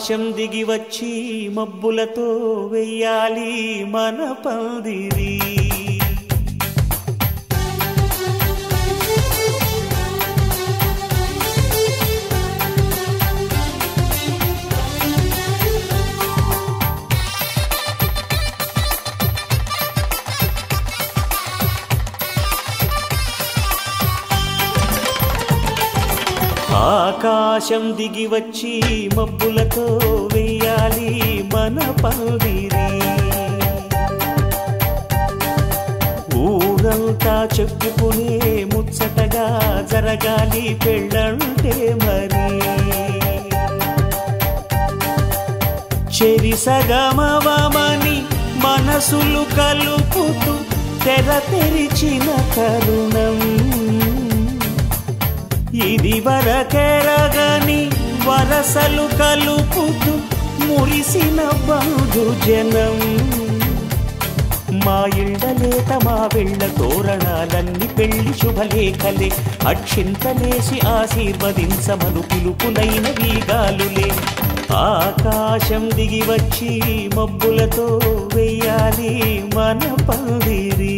ఆకాశం దిగి వచ్చి మబ్బులతో వెయ్యాలి మన పందిరి. ఆకాశం దిగి వచ్చి మబ్బులతో వెయ్యాలి మన పందిరి. ఊరంతా చెప్పుకునే ముచ్చటగా జరగాలి పెళ్ళంటే మరి. చెరిసగమవమని మనసులు కలుపుతూ తెర తెరిచిన తరుణం. ఇది వరకెరగని వరసలు కలుపుతూ మురిసిన బంధుజనం. మా ఇళ్ళలేత మా వెళ్ళ తోరణాలన్నీ పెళ్లి శుభలేఖలే. అక్షింతలేసి ఆశీర్వదించమను పిలుపులైన వీగాలులే. ఆకాశం దిగి వచ్చి మబ్బులతో వెయ్యాలి మన పందిరి.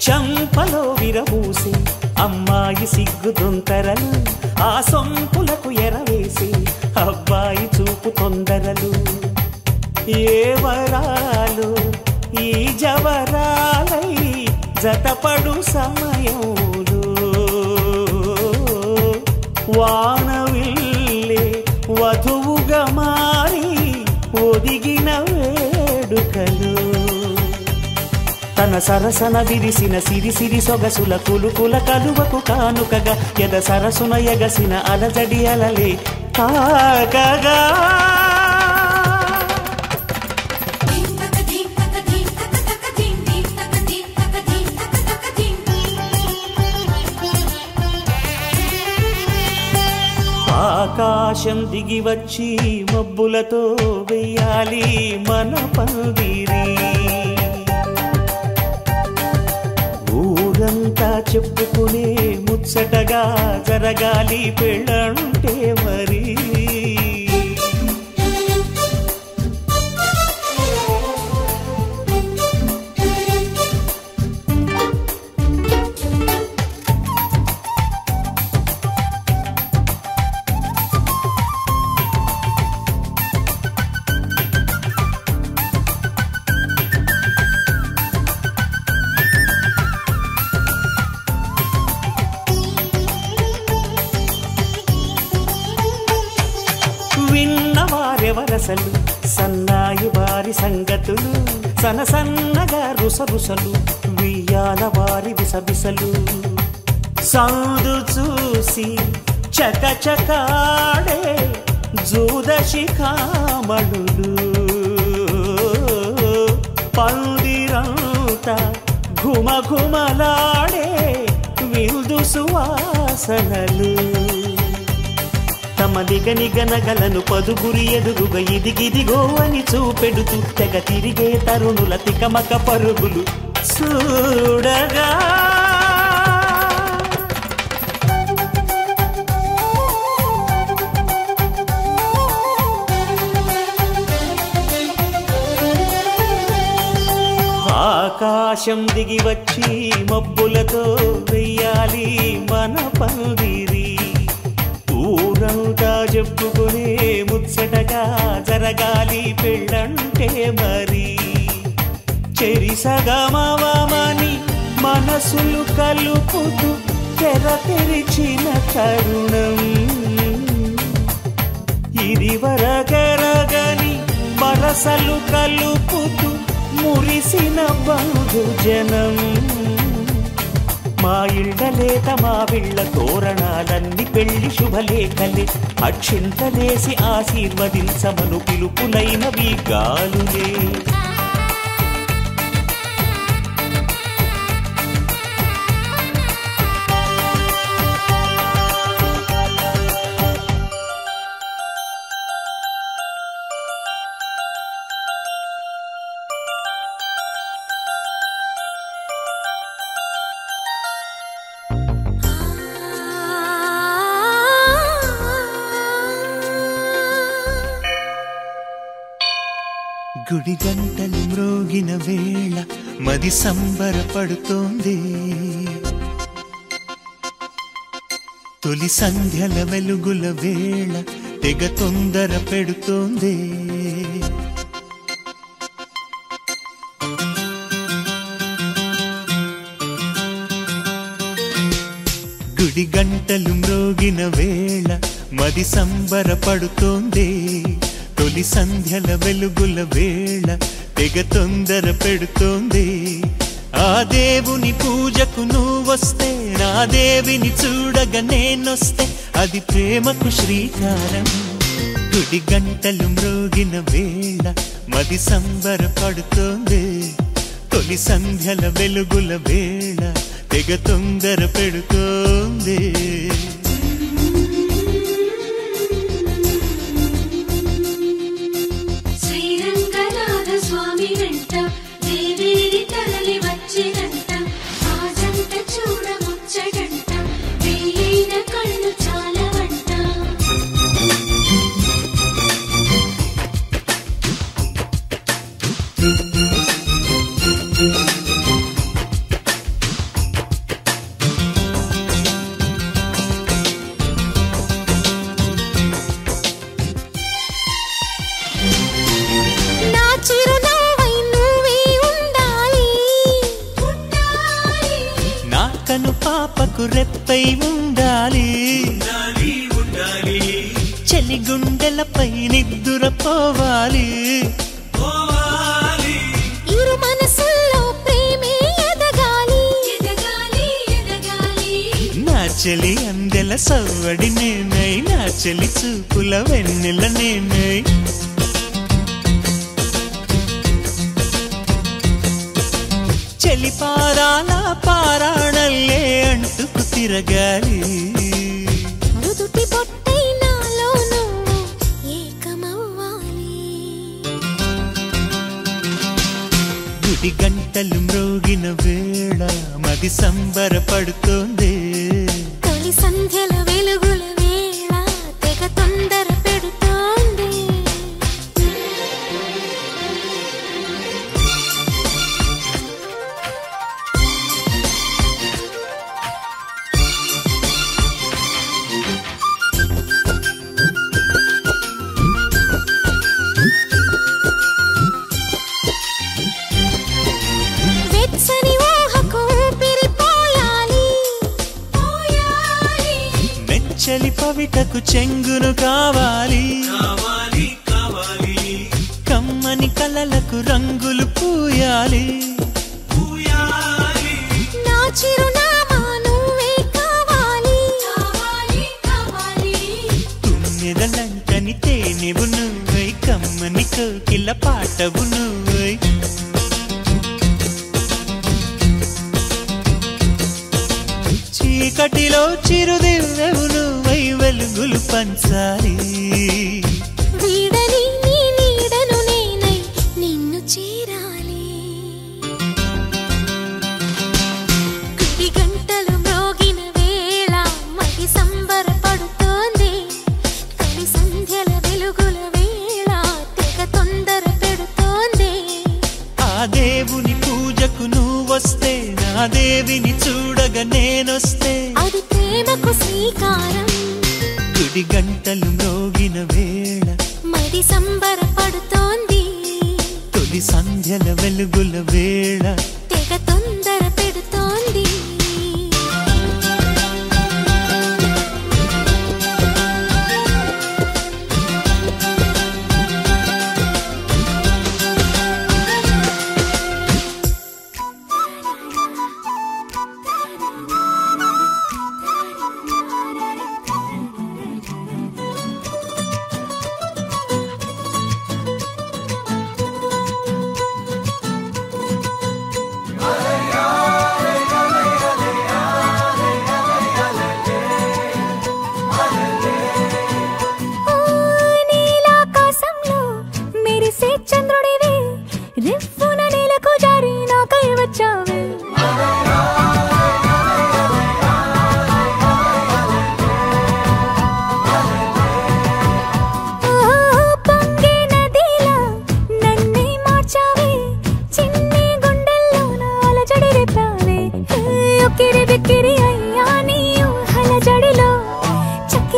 చంపలో విరబూసి అమ్మాయి సిగ్గుదొంతరలు. ఆ సొంపులకు ఎరవేసి అబ్బాయి చూపు తొందరలు. ఏ వరాలు ఈ జవరాలై జతపడు సమయంలో. వానవిల్లే వధువుగా మారి ఒదిగిన వేడుకలు. తన సరసన విరిసిన సిరిసిరి సొగసుల కులుకుల కలువకు కానుకగా ఎద సరసున ఎగసిన అలజడి అలలే తాకగా. ఆకాశం దిగి వచ్చి మబ్బులతో వెయ్యాలి మన పందిరి. ఊరంతా చెప్పుకునే ముచ్చటగా జరగాలి పెళ్ళంటే మరి. విన్నవారెవరసలు సన్నాయి వారి సంగతులు. సనసన్నగా రుసరుసలు వియ్యాల వారి విసబిసలు. సందు చూసి చకచకాడే జూదశిఖామణులు. పందిరంతా ఘుమఘుమలాడే విందు సువాసనలు. తమ నిగనిగనగలను పదుగురి ఎదురుగా ఇదిగిదిగో అని చూపెడుతూ తెగ తిరిగే తరుణుల తికమక పరుగులు చూడగా. ఆకాశం దిగి వచ్చి మబ్బులతో వెయ్యాలి మన పందిరి. ఊరంతా చెప్పుకునే ముచ్చటగా జరగాలి పెళ్ళంటే మరి. చెరిసగమవమని మనసులు కలుపుతూ తెర తెరిచిన తరుణం. ఇది వరకెరగని వరసలు కలుపుతూ మురిసిన బంధుజనం. మా ఇళ్ళలేత మా వీళ్ళ తోరణాలన్నీ పెళ్లి శుభలేఖలే. అక్షింతలేసి ఆశీర్వదించమను పిలుపులైనవి గాలులే. గుడి గంటలు మ్రోగిన వేళ మది సంబరపడుతోంది తొలి సంధ్యల వెలుగుల వేళ తెగ తొందర పెడుతోంది గుడి గంటలు మ్రోగిన వేళ మది సంబరపడుతోంది తొలి సంధ్యల వెలుగుల వేళ తెగ తొందర పెడుతోంది ఆ దేవుని పూజకు నువ్వొస్తే నా దేవిని చూడగా నేనొస్తే అది ప్రేమకు శ్రీకారం గుడి గంటలు మ్రోగిన వేళ మది సంబరపడుతోంది తొలి సంధ్యల వెలుగుల వేళ తెగ తొందర పెడుతోంది కను పాపకు రెప్పై ఉండాలి చలి గుండెలపై నిద్దురపోవాలి ఇరు మనసుల్లో ప్రేమే ఎదగాలి నా చెలి అందెల సవ్వడి నేనై నా చెలి చూపుల వెన్నెల నేనై చెలి పారాల పారాణల్లే అంటుకు తిరగాలి మృదుటి పొట్టై నాలో నువ్వు ఏకమవ్వాలి గుడి గంటలు మ్రోగిన వేళ మది సంబరపడుతోంది తొలి సంధ్యల వెలుగుల వేళ తెగ తొందర పెడుతోంది చలి పవిటకు చెంగును కావాలి కమ్మని కలలకు రంగులు పూయాలి నా చిరునామా నువ్వే కావాలి తుమ్మెదలంటని తేనెవు నువ్వై కమ్మని కోకిల పాటవు నువ్వై చీకటిలో చిరుదివ్వెవు నువ్వై వెలుగులు పంచాలి వీడని నీ నీడను నేనై నిన్ను చేరాలి గుడి గంటలు మ్రోగిన వేళ మది సంబరపడుతోంది తొలి సంధ్యల వెలుగుల వేళ తెగ తొందర పెడుతోంది ఆ దేవుని పూజకు నువ్వొస్తే నా దేవిని చూడగా నేనొస్తే అది ప్రేమకు శ్రీకారం గుడి గంటలు మ్రోగిన వేళ మది సంబరపడుతోంది తొలి సంధ్యల వెలుగుల వేళ తెగ తొందర పెడుతోంది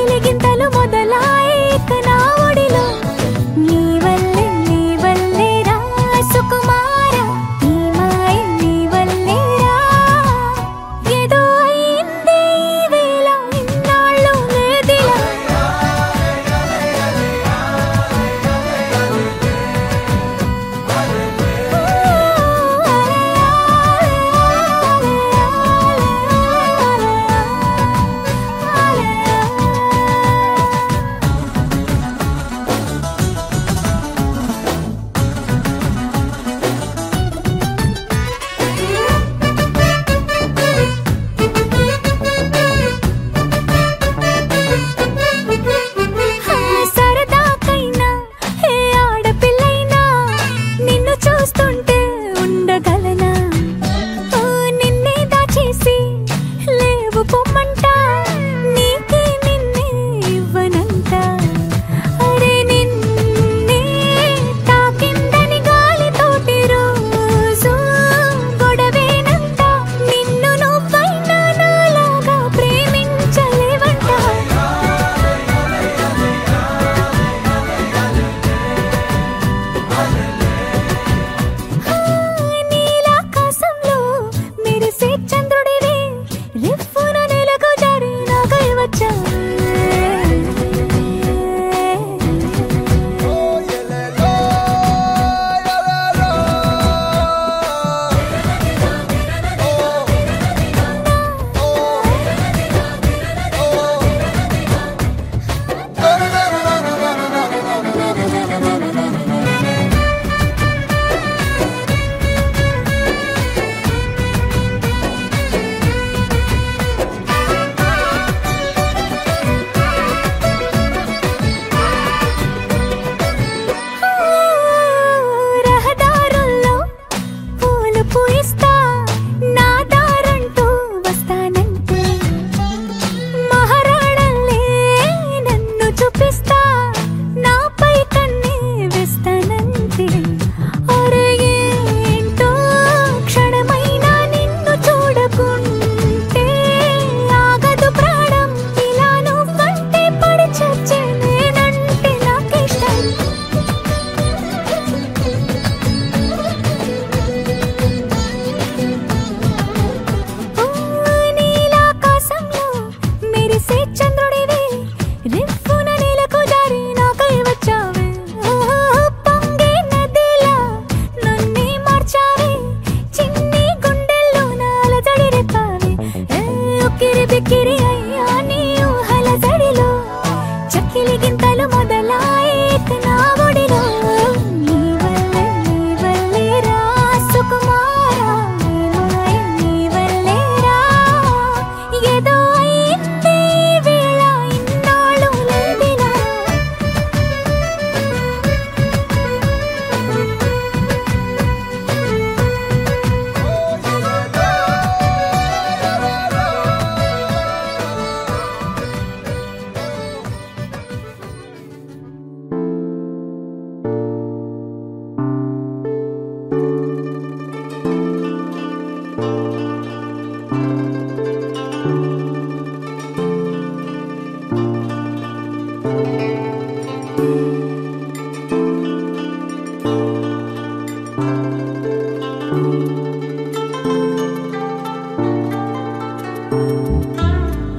చకిలిగింతలు మొదలాయిక నా ఒడిలో నీ వల్లే రా సుకుమార నీ మాయ నీ వల్లే రా ఏదో అయిందే ఈ వేళ ఇన్నాళ్ళు లేదిలా సరదాకైనా ఏ ఆడపిల్లైనా నిన్ను చూస్తుంటే ఉండగలనా నిన్నే దాచేసి లేవు పొమ్మంట నీకే నిన్నే ఇవ్వనంట అరే నిన్నే తాకిందని గాలితోటి రోజు గొడవేనంట నిన్ను నువ్వైనా నాలాగా ప్రేమించలేవంట నీలాకాశంలో మెరిసే చంద్రుడివి రిఫ్ఫున నెలకు జారి నాకై వచ్చావే రహదారుల్లో పూలు పూయిస్తా నా దారంటూ వస్తానంటే మహారాణల్లే నన్ను చూపిస్తా నాపై కన్నే వేస్తానంటే అరే ఏంటో క్షణమైనా నిన్ను చూడకుంటే ఆగదు ప్రాణం ఇలా నువ్వంటే పడి చచ్చే నేనంటే నాకిష్టం నీలాకాశంలో మెరిసే చంద్రుడివి రిఫ్ఫున నెలకు జారి నాకై వచ్చావే పొంగే నదిలా నన్నే మార్చావే చిన్ని గుండెల్లో నాలజడి రేపావే ఉక్కిరి బిక్కిరి అయ్యా నీ ఊహల జడిలో చకిలిగింతలు మొదలాయిక నా ఒడిలో నీ వల్లే రా సుకుమార నీ మాయ నీ వల్లే రా ఏదో అయిందే ఈ వేళ ఇన్నాళ్ళు లేదిలా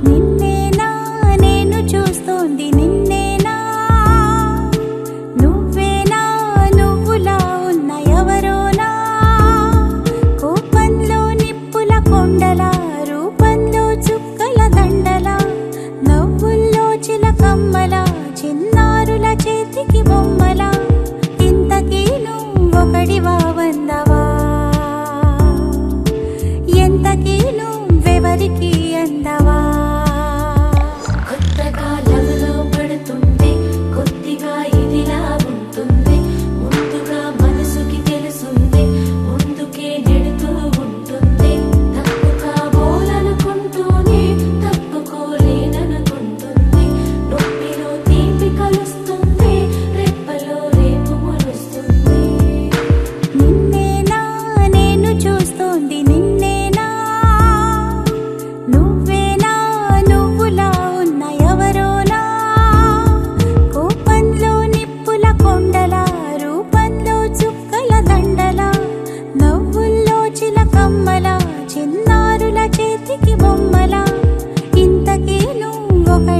నిన్నేనా నేను చూస్తోంది నిన్నేనా నువ్వేనా నువ్వులా ఉన్న ఎవరోనా కోపంలో నిప్పుల కొండల రూపంలో చుక్కల దండల నవ్వుల్లో చిలకమ్మల చిన్నారుల చేతికి బొమ్మల ఇంతకీ నువ్వొకడివా వందవా ఎంతకీ నువ్వెవరికి అందవా కొత్తగా లవలో పడుతుంటే కొద్దిగా ఇదిలా ఉంటుంది ముందుగా మనసుకి తెలుసుంది ముందుకే నెడుతూ ఉంటుంది తప్పుగా బోలనుకుంటూనే తప్పుకోలేననుకుంటుంది నొప్పిలో తీపి కలు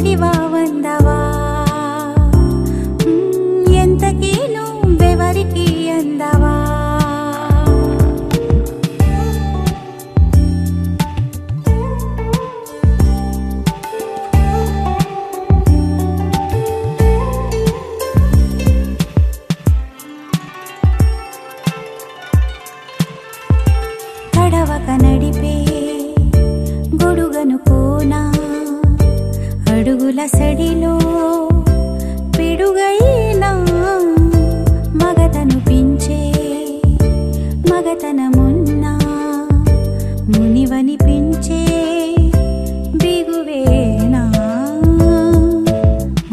ఒకడివా వందవా ఎంతకీ నువ్వెవరికి అందవా తడవక నడిపే గొడుగను కోనా అడుగుల సడిలో పిడుగైనా మగతను పించే మగతనమున్నా మునివని పించే బిగువేనా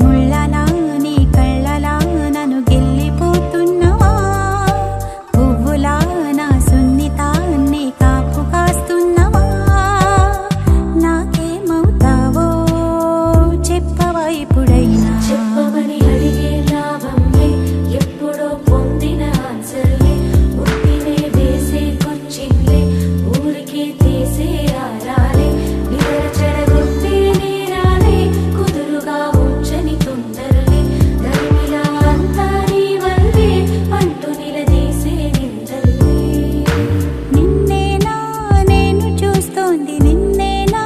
ముళ్ళలా నీ కళ్ళలా నన్ను గెల్లిపోతున్నవా పువ్వులా నా సున్నితాన్ని కాపు కాస్తున్నవా నాకేమవుతావో చెప్పవా ఇప్పుడైనా చెప్పమని అడిగే లాభంలే ఎప్పుడో పొందిన ఆన్సర్లే ఉట్టినే వేసే కొచ్చిన్లే ఊరికే తీసే ఆరాలే నిద్ర చెడగొట్టే నేరాలే కుదురుగా ఉంచని తొందరలే దరిమిలా అంతా నీ వల్లే అంటూ నిలదీసే నిందల్లే నిన్నేనా నేను చూస్తోంది నిన్నేనా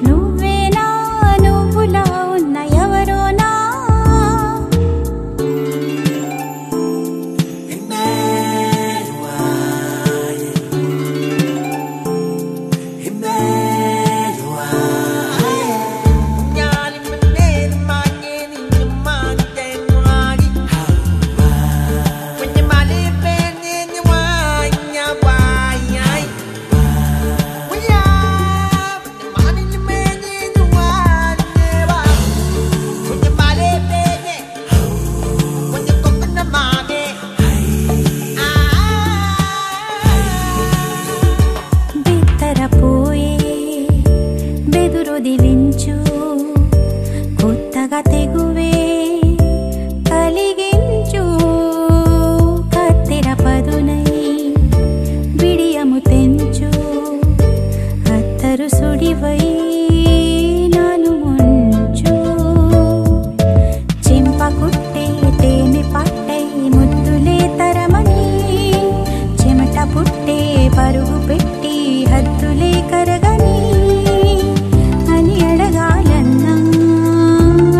నువ్వేనా నువ్వులా ఉన్న ఎవరోనా బిత్తరపోయే బెదురొదిలించు కొత్తగా తెగువే కలిగించు కత్తెర పదునై బిడియము తెంచు అత్తరు సుడివై నాను ముంచు చింప కుట్టే తేనె పట్టై ముద్దులే తరమని చెమట పుట్టే పరుగు పెట్టి హద్దులే కరగని అని అడగాలన్నా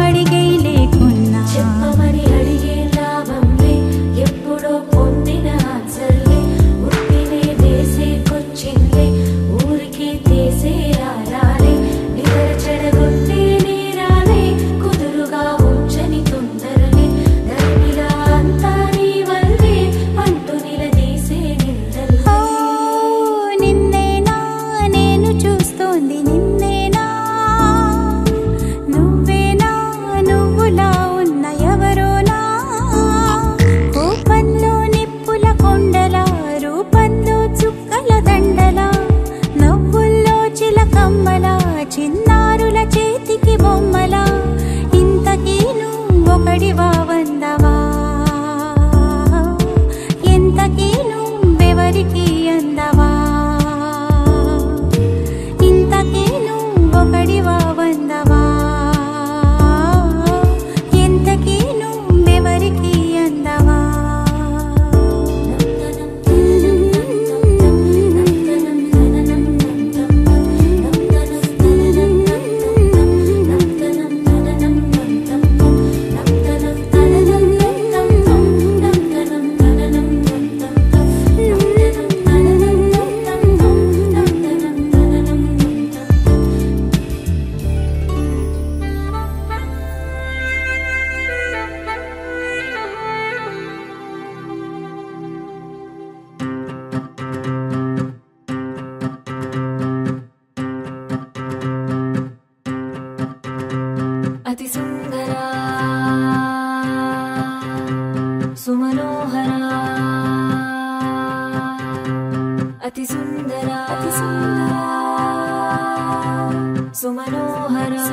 అడిగే లేకున్నా చెప్పమని అడిగే లాభంలే ఎప్పుడో పొందిన ఆన్సర్లే ఉట్టినే వేసే కొచ్చిన్లే ఊరికే తీసే ఆరాలే నిద్ర చెడగొట్టే నేరాలే కుదురుగా ఉంచని తొందరలే దరిమిలా అంతా నీ వల్లే అంటూ నిలదీసే నిందల్లే నిన్నేనా నేను చూస్తోంది నిన్నేనా నువ్వేనా నువ్వులా ఉన్న ఎవరోనా కోపంలో నిప్పుల కొండలా రూపంలో చుక్కల దండలా నవ్వుల్లో చిలకమ్మలా చిన్నారుల చేతికి బొమ్మలా ఇంతకీ నువ్వొకడివా వందవా ఎంతకీ నువ్వెవరికి అందవా ఇంతకీ నువ్వొకడివా వందవా ఎంతకీ నువ్వెవరికి అందవా అతి సుందరా సుమనోహరా అతి సుందరా సుమనోహరా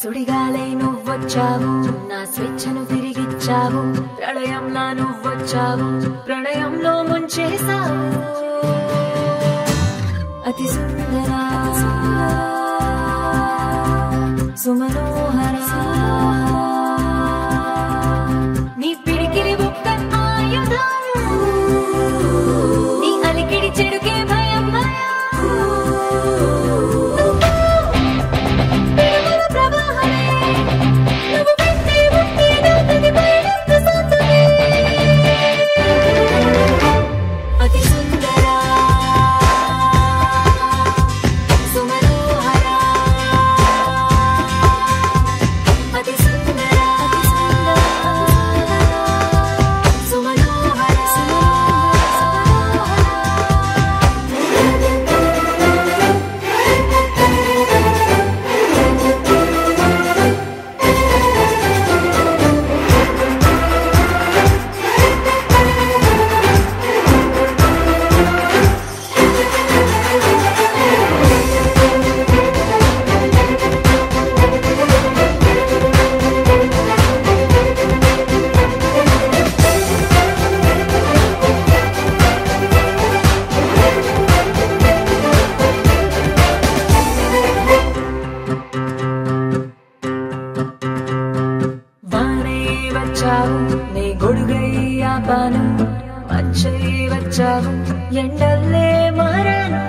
సుడిగాలై నువ్వొచ్చావు నా స్వేచ్ఛను తిరిగిచ్చావు ప్రళయంలా నువ్వొచ్చావు ప్రణయంలో ముంచేశావు అతి సుందరా సుమనోహరా నీ పిడికిలి ఒక్క ఆయుధం నీ అలికిడి చెడుకే భయం నీ గొడుగై ఆపాను మంచై వచ్చావు ఎండల్లే మారాను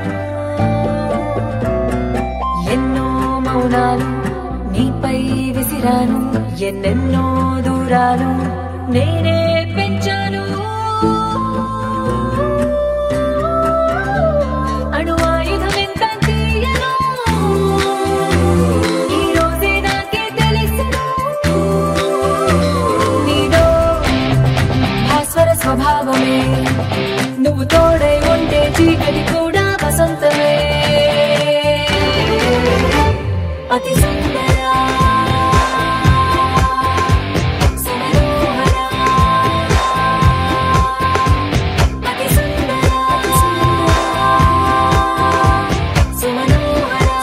ఎన్నో మౌనాలు నీపై విసిరాను ఎన్నెన్నో దూరాలు నేనే పెంచాను అణు ఆయుధం ఎంత తీయను ఈ రోజే నాకే తెలుసును స్వభావమే నువ్వు తోడై ఉంటే చీకటి కూడా వసంతమే అతి సుందరా సుమనోహరా అతి సుందరా సుమనోహరా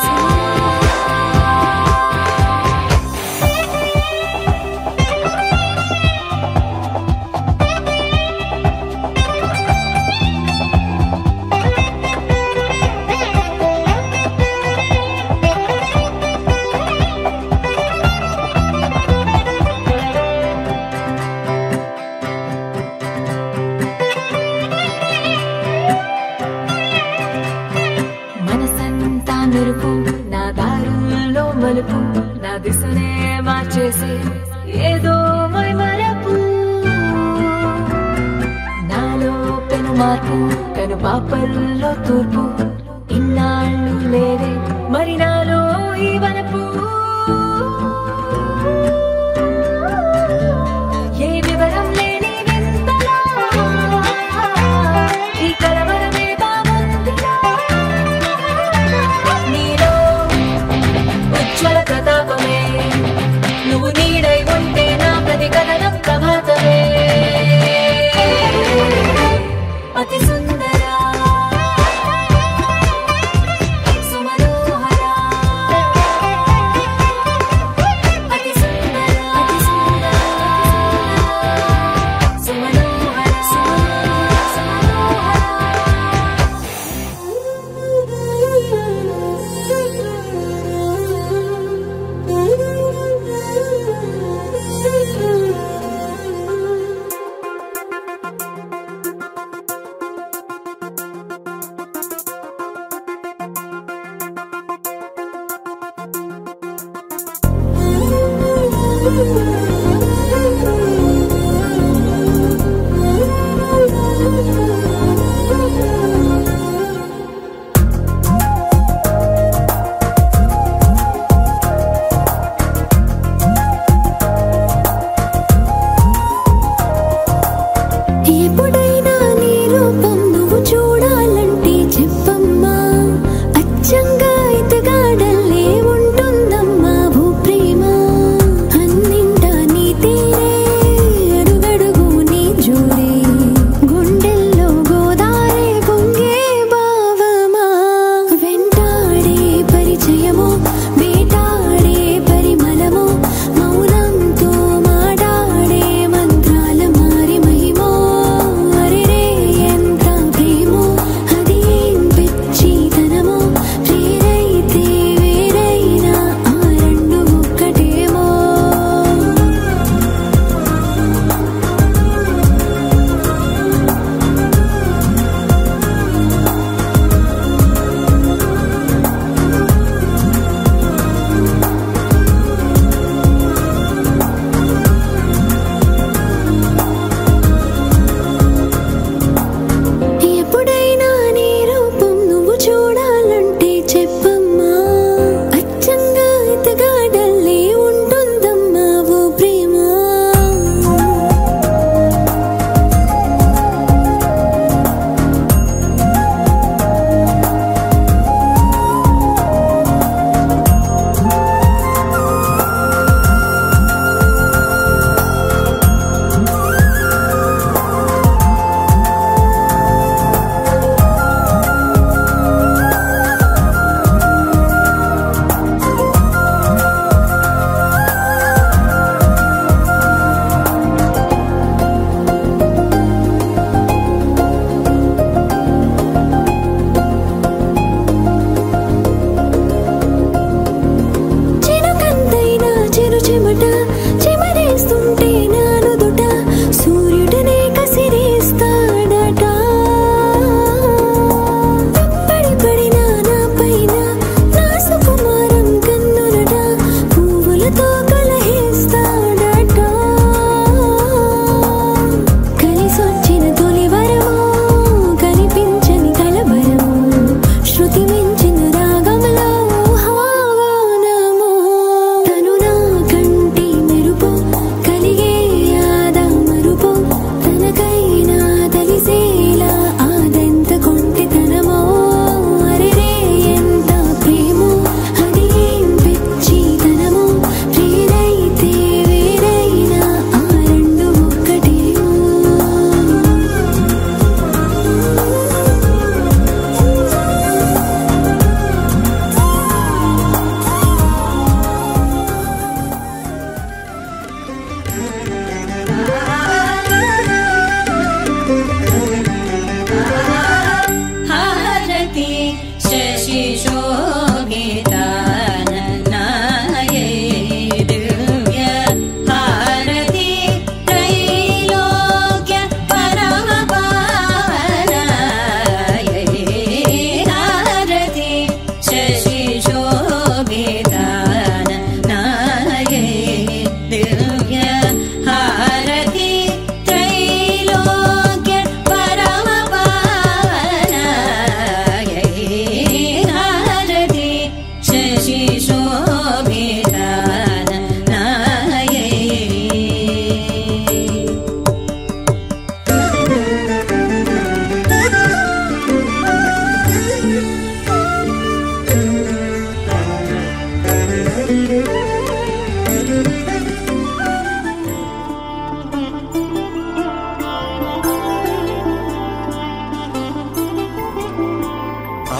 మెరుపు నా దారుల్లో మలుపు నా దిశనే మార్చేసి ఏదో మైమరపు నాలో పెను మార్పు కను పాపల్లో తూర్పు ఇన్నాళ్ళు లేదే మరి నాలో ఈ వనపు ఏ వివరం లేని వింతలా ఈ కలవరమే బాగుందిలా ఉజ్వల ప్రతాపమే నువ్వు నీడై ఉంటే నా ప్రతికరణం ప్రభాతమే అతి సుందరా సుమనోహరా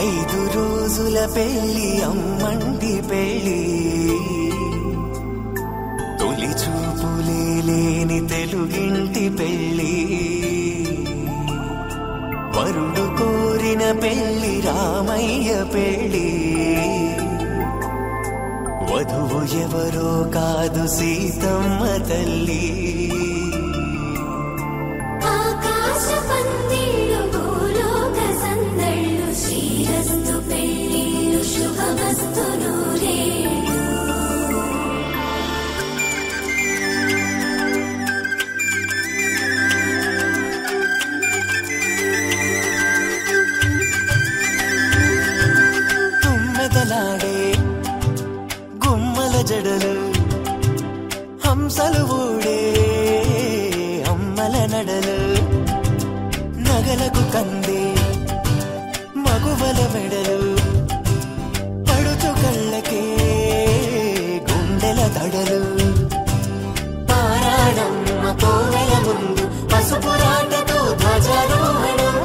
ఐదు రోజుల పెళ్లి అమ్మంటి పెళ్లి తొలి చూపులే లేని తెలుగింటి పెళ్లి వరుడు కోరిన పెళ్లి రామయ్య పెళ్లి వధువు ఎవరో కాదు సీతమ్మ తల్లి తుమ్మెదలాడే గుమ్మల జడలు హంసలు ఊడే అమ్మల నడలు నగలకు కందే మగువల మెడలు పడుచు కళ్ళకే గుండెల తడలు పారాడమ్మ కోవెల ముందు పసుపురాటతో ధ్వజారోహణం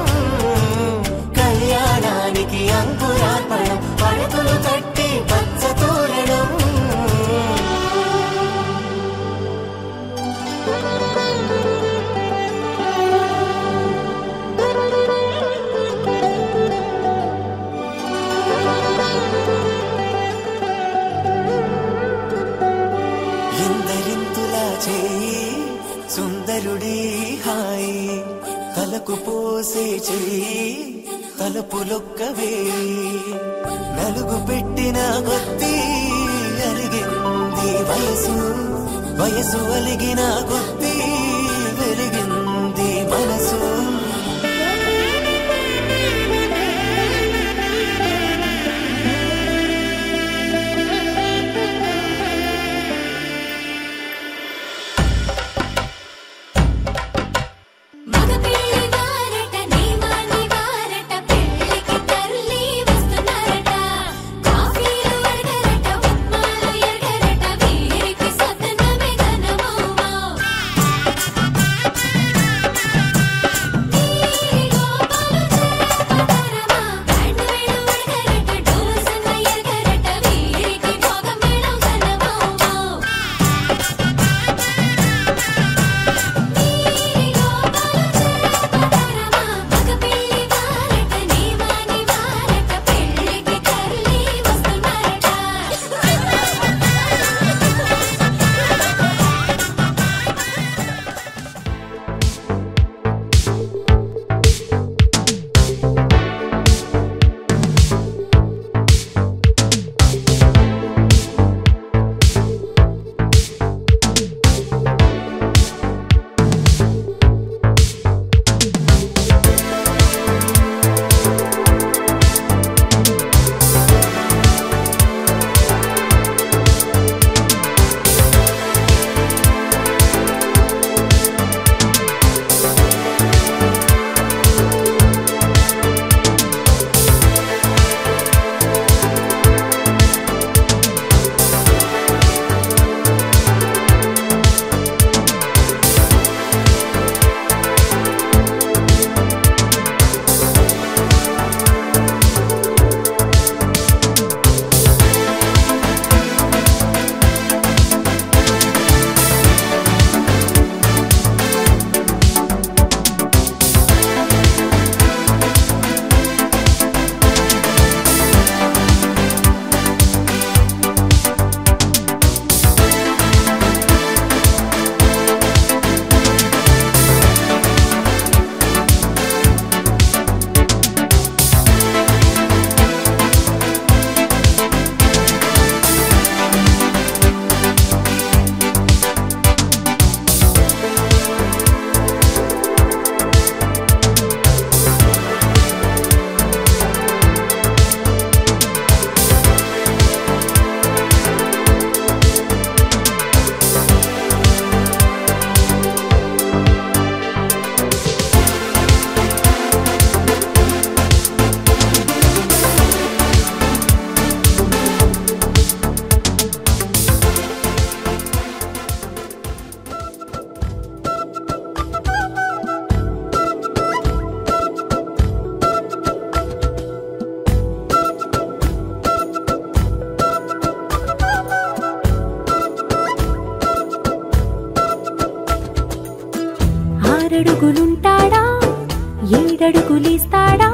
కళ్యాణానికి అంకురార్పణం పడకలు కట్టి పచ్చ తోరణం ఎందరింతులా చేయి సుందరుడి హాయి తలకు పోసే చెయ్యి తలుపులొక్కవే నలుగు పెట్టిన కొద్దీ అలిగింది వయసు వయసు అలిగిన కొద్దీ వెలిగింది మనసు ఆరడుగులుంటాడా ఏడడుగులిస్తాడా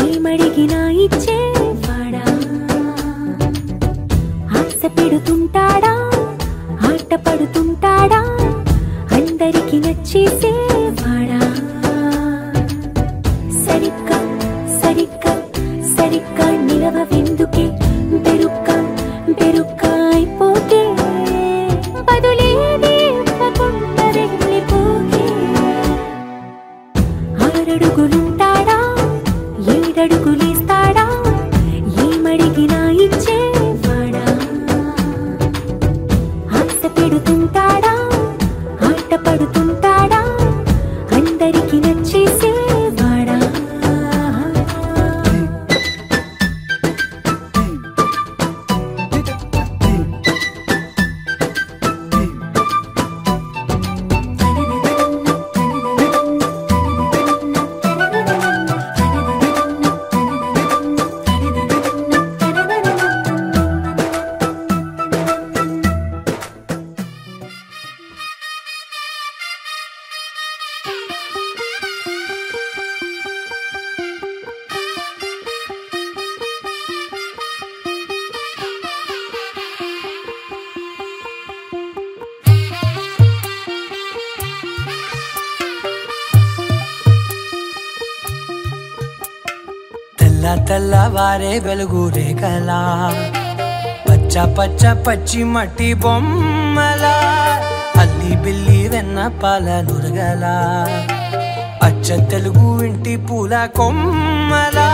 ఏమడిగినా ఇచ్చేవాడా ఆశ పెడుతుంటాడా ఆట పడుతుంటాడా అందరికి నచ్చేసేవాడా సరిగ్గా సరిగ్గా సరిగ్గా నిలవెందుకే బెరుక్క బెరుక్క అయిపోతే బదులేది ఇవ్వకుండా వెళ్ళిపోకే ఆరడుగులుంటాడా ఏడడుగులిస్తాడా ఏమడిగినా ఇచ్చేవాడా ఆశ పెడుతుంటాడా ఆట పడుతుంటాడా అందరికి నచ్చేసేవాడా తెల్లవారే వెలుగు రేఖలా పచ్చ పచ్చ పచ్చి మట్టి బొమ్మలా అల్లి బిల్లి వెన్న పాల నురగలా అచ్చ తెలుగు ఇంటి పూల కొమ్మలా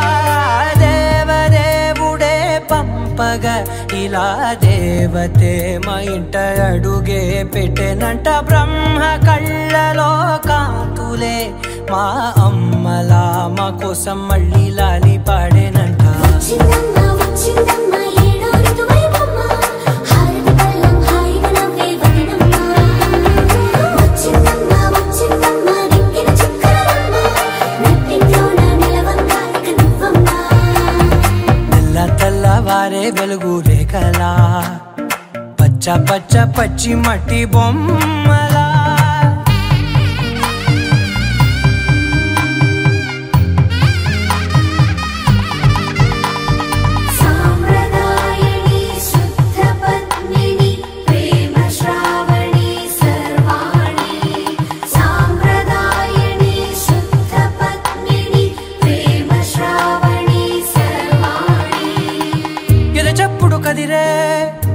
దేవదేవుడే పంపగా ఇలా దేవతే మా ఇంట అడుగే పెట్టెనంట బ్రహ్మ కళ్ళలో కాంతులే మా అమ్మలా మా కోసం మళ్ళీ లాలి పాడేనంట తెల్లవారే వెలుగు రేఖలా పచ్చ పచ్చ పచ్చి మట్టి బొమ్మలా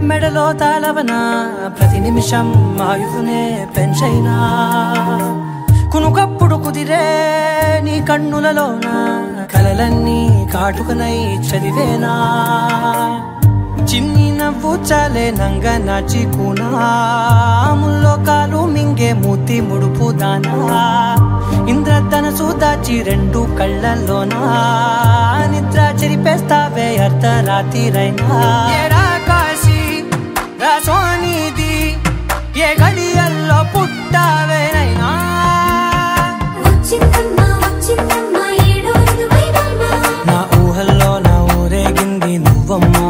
మెడలో తాళవన ప్రతి నిమిషం ఆయువునే పెంచైనా కునుకప్పుడు కుదిరే నీ కన్నులలోన కలలన్నీ కాటుకనై చదివేనా చిన్ని నవ్వు చాలే నంగ నాచికునాముల్లో కాలు మింగే మూతి ముడుపు దానా ఇంద్రధనసు దాచి రెండు కళ్ళల్లోనా నిద్ర చెరిపేస్తావే అర్ధరాత్రిరైనా సోనిది ఏ గడియల్లో పుట్టావేనైనా నా ఊహల్లో నా ఊరేగింది నువ్వమ్మా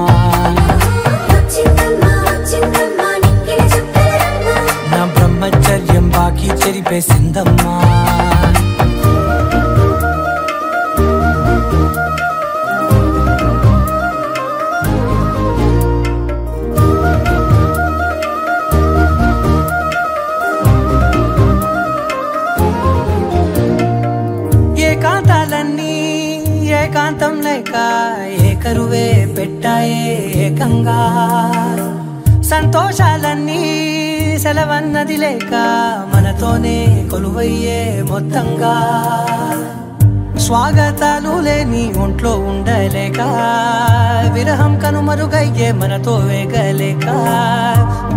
నా బ్రహ్మచర్యం బాకీ చెరిపేసిందమ్మా ఏకాంతం లేక ఏకరువే పెట్టాయే ఏకంగా సంతోషాలన్నీ సెలవన్నది లేక మనతోనే కొలువయ్యే మొత్తంగా స్వాగతాలు లేని ఒంట్లో ఉండలేక విరహం కనుమరుగయ్యే మనతో వేగలేక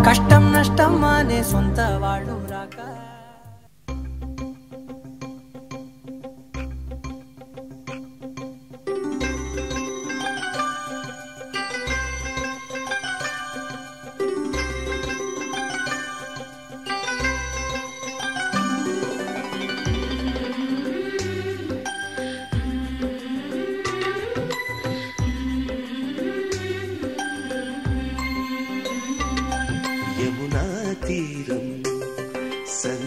కష్టం నష్టం అనే సొంత వాళ్ళు రాక యమునా తీరం సన్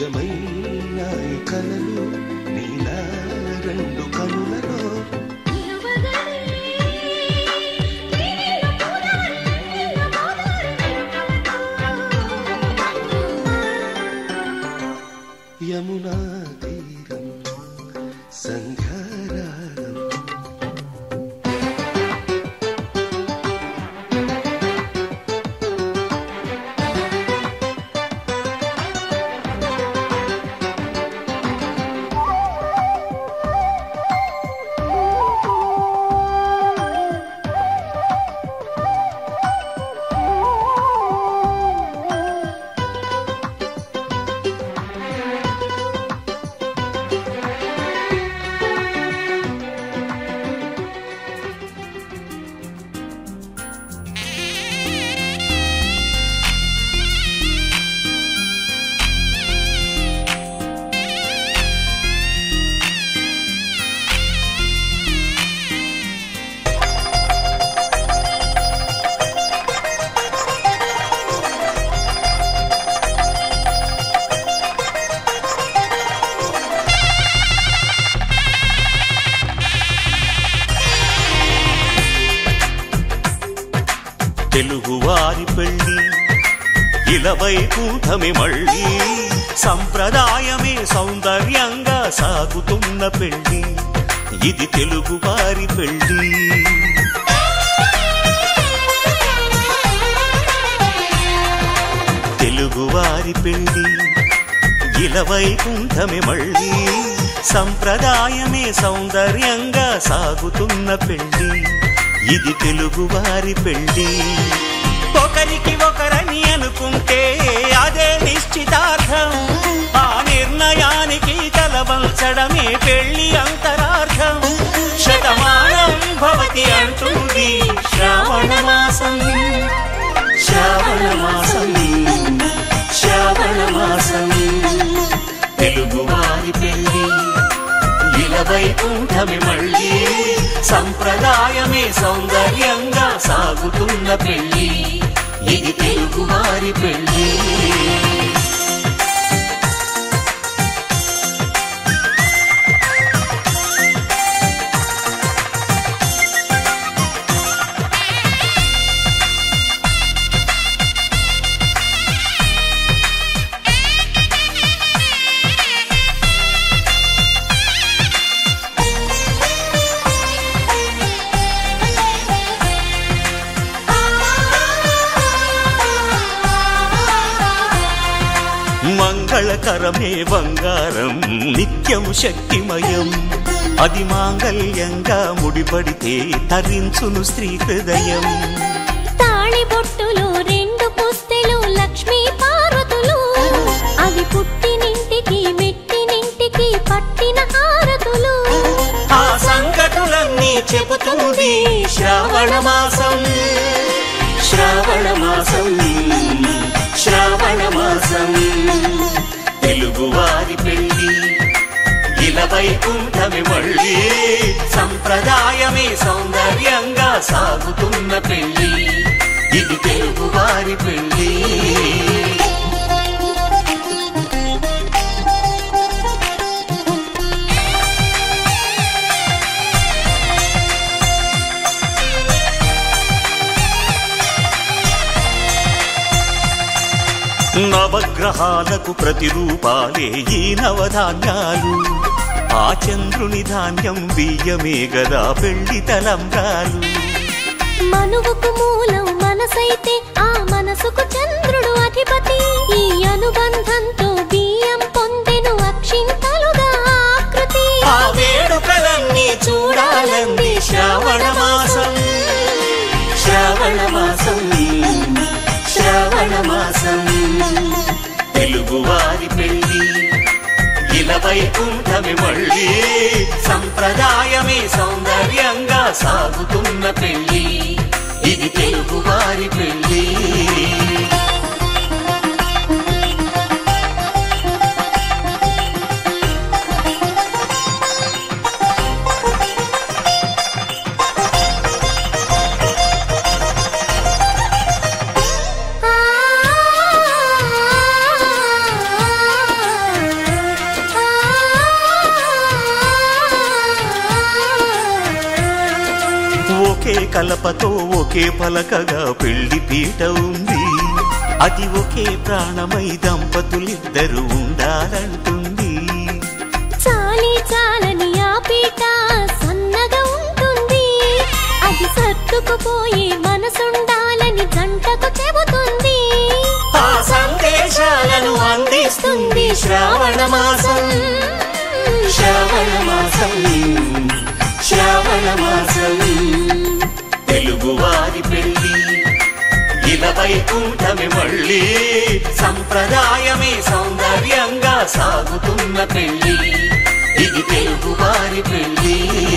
నిజమైనాయి కలలు నీలా రెండు కనులలో యమునా తీరం సంధ్యారాగం తెలుగువారి పెళ్ళి ఇలవైకుంఠమే మళ్ళీ సంప్రదాయమే సౌందర్యంగా సాగుతున్న పెళ్ళి ఇది తెలుగువారి పెళ్ళి తెలుగువారి పెళ్ళి ఇలవైకుంఠమే మళ్ళీ సంప్రదాయమే సౌందర్యంగా సాగుతున్న పెళ్ళి ఇది తెలుగువారి పెళ్ళి ఒకరికి ఒకరని అనుకుంటే అదే నిశ్చితార్థం ఆ నిర్ణయానికి తలవంచడమే పెళ్ళి అంతరార్థం శతమానం భవతి అంటుంది శ్రావణ మాసం శ్రావణ మాసం శ్రావణ మాసం తెలుగువారి పెళ్ళి ఇలవైకుంఠమే మళ్ళీ సంప్రదాయమే సౌందర్యంగా సాగుతున్న పెళ్ళి ఇది తెలుగువారి పెళ్ళి మంగళకరమే బంగారం నిత్యం శక్తిమయం అది మాంగళ్యంగా ముడిపడితే తరించును స్త్రీ హృదయం తాళి బొట్టులో రెండు పుస్తెలు లక్ష్మీ పార్వతులు అవి పుట్టినింటికి మెట్టినింటికి పట్టిన హారతులు ఆ సంగతులన్నీ చెబుతుంది శ్రావణ మాసం శ్రావణ మాసం శ్రావణ మాసం తెలుగువారి పెళ్ళి ఇలవైకుంఠమే మళ్ళీ సంప్రదాయమే సౌందర్యంగా సాగుతున్న పెళ్ళి ఇది తెలుగువారి పెళ్ళి నవగ్రహాలకు ప్రతిరూపాలే ఈ నవధాన్యాలు ఆ చంద్రుని ధాన్యం బియ్యమే గదా పెళ్లి తలంబ్రాలు మనువుకు మూలం మనసైతే ఆ మనసుకు చంద్రుడు అధిపతి ఈ అనుబంధంతో బియ్యం పొందెను అక్షింతలుగా ఆకృతి ఆ వేడుకలన్నీ చూడాలంది శ్రావణ మాసం శ్రావణ మాసం శ్రావణ మాసం తెలుగువారి పెళ్ళి ఇలవైకుంఠమే మళ్ళీ సంప్రదాయమే సౌందర్యంగా సాగుతున్న పెళ్ళి ఇది తెలుగువారి పెళ్ళి కలపతో ఒకే పలకగా పెళ్లి పీట ఉంది. అది ఒకే ప్రాణమై దంపతులిద్దరు ఉండాలంటుంది. చాలి చాలని ఆ పీట సన్నగా ఉంటుంది. అది సర్దుకుపోయే మనసుండాలని జంటకు చెబుతుంది. ఆ సందేశాలను అందిస్తుంది శ్రావణ మాసం. శ్రావణ మాసం, శ్రావణ మాసం. తెలుగువారి పెళ్లి ఇలా వైకుంఠమే మళ్ళీ, సంప్రదాయమే సౌందర్యంగా సాగుతున్న పెళ్లి. ఇది తెలుగువారి పెళ్లి.